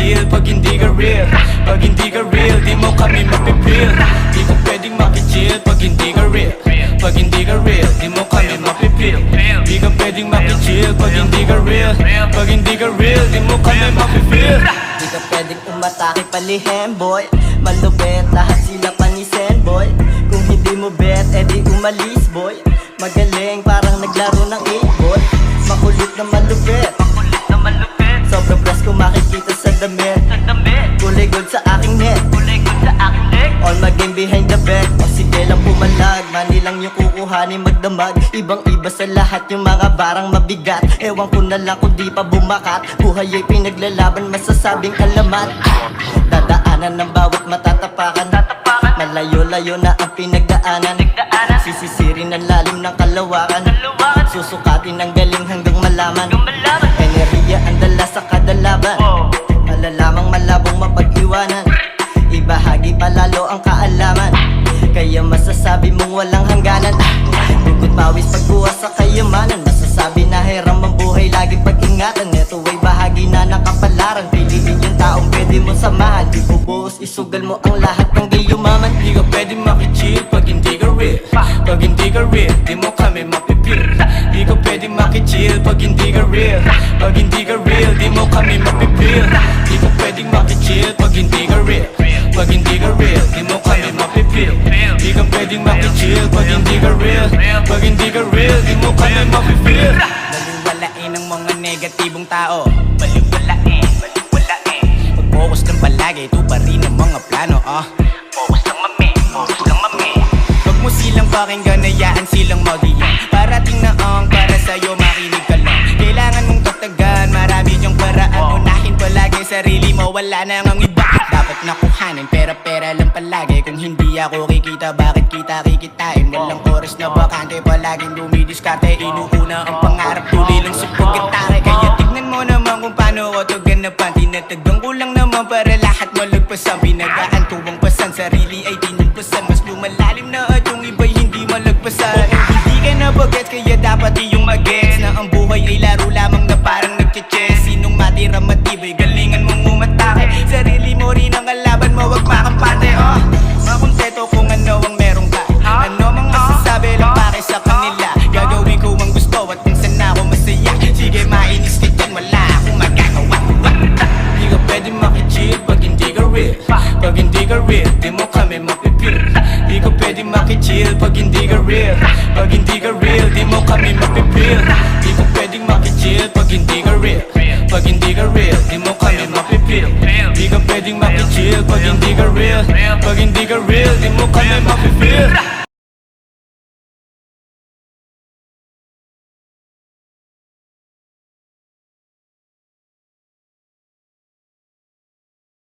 makichill pag hindi ka real. Pag hindi ka real, di mo kami mapipil. Di ka pwedeng makichill pag hindi ka real. Pag hindi ka real, di mo kami mapipil. Di ka pwedeng makichill pag hindi ka real. Pag hindi ka real, di mo kami mapipil. Di ka pwedeng umatake palihim boy. Malupit lahat sila panisen boy. Kung hindi mo bet, edi umalis boy. Magaling parang naglaro ng 8 ball. Makulit na malupit, sobrang blast kung makikita sa damit. Kulay gold sa aking net, all my game behind the back. O sige lang pumalag, mani lang yung kukuhanin magdamag. Ibang iba sa lahat yung mga barang mabigat. Ewan ko na lang kung di pa bumakat. Buhay ay pinaglalaban, masasabing alamat. Dadaanan ng bawat matatapakan. Malayo-layo na ang pinagdaanan. Sisisirin ang lalim ng kalawakan. Susukatin ang galing hanggang malaman. Enerhiya ang dala sa kadalaban. Malalamang malabong mapag-iwanan. Ibahagi palalo ang kaalaman. Kaya masasabi mong walang hangganan. Bukod pawis pagbuwas sa kayamanan. Masasabi na hiram ang buhay lagi pag-ingatan. Ito ay bahagi na ng kapalaran. Piliin yung taong pwede mo samahan. Di bubuhos isugal mo ang lahat ng gayumaman. Di ka pwedeng makichill pag hindi ka real. Pag hindi ka real, di mo kami mapipil. Di ka pwedeng makichill pag hindi ka real. Pag hindi ka real, di mo kami mapipil. Di ka pwedeng makichill pag hindi ka real. Pag hindi ka real, di mo kami mapipil. Di ka pwedeng makichill pag hindi ka real. Pag hindi ka real, di mo kami mapipil. Baliwalain ang mga negatibong tao. Baliwalain Mag-focus lang palagi, ito pa rin ang mga plano. Focus lang mami. Huwag mo silang pakinggan, hayaan silang mag-iyan. Parating na ang para sa'yo, makinig ka lang. Kailangan mong tatagan, marami diyang paraan. Unahin palagi sarili mo, wala na ang iba. Dapat nakuhanin, pera lang palagi. Kung hindi ako kikita, bakit kita kikitain? Walang oras na bakante, palaging dumidiskarte. Inuuna ang pangarap, tuloy lang sa pagkatake. Kaya tignan mo naman kung paano ko to ganapan. Tinatagang ko lang naman para lahat malagpasan. Pinagaan tuwang pasan, sarili ay tinagpasan. Mas lumalalim na at yung iba'y hindi malagpasan. Hindi ka na bagets, kaya dapat iyong mag-gets na ang buhay ay laro lamang na parang nagche-chess. Sinong matira matibay, galingan mong umatake. Sarili mo rin ang kalaban mo, wag makampante. Makunteto kung ano ang meron ka. Ano mang masasabi lang pake sa kanila. Gagawin ko ang gusto at kung saan ako masaya. Sige mainis ka dyan, wala akong magagawa. Di ka pwedeng makichill pag hindi ka real. Pag hindi ka real, di mo kami mapipil. Di ka pwedeng makichill pag hindi ka real. Pag hindi ka real, di mo kami mapipil. Di ka pwedeng makichill pag hindi ka real. Pag hindi ka real, di mo kami mapipil. Di ka pwedeng makichill pag hindi ka real. Pag hindi ka real, di mo kami mapipil.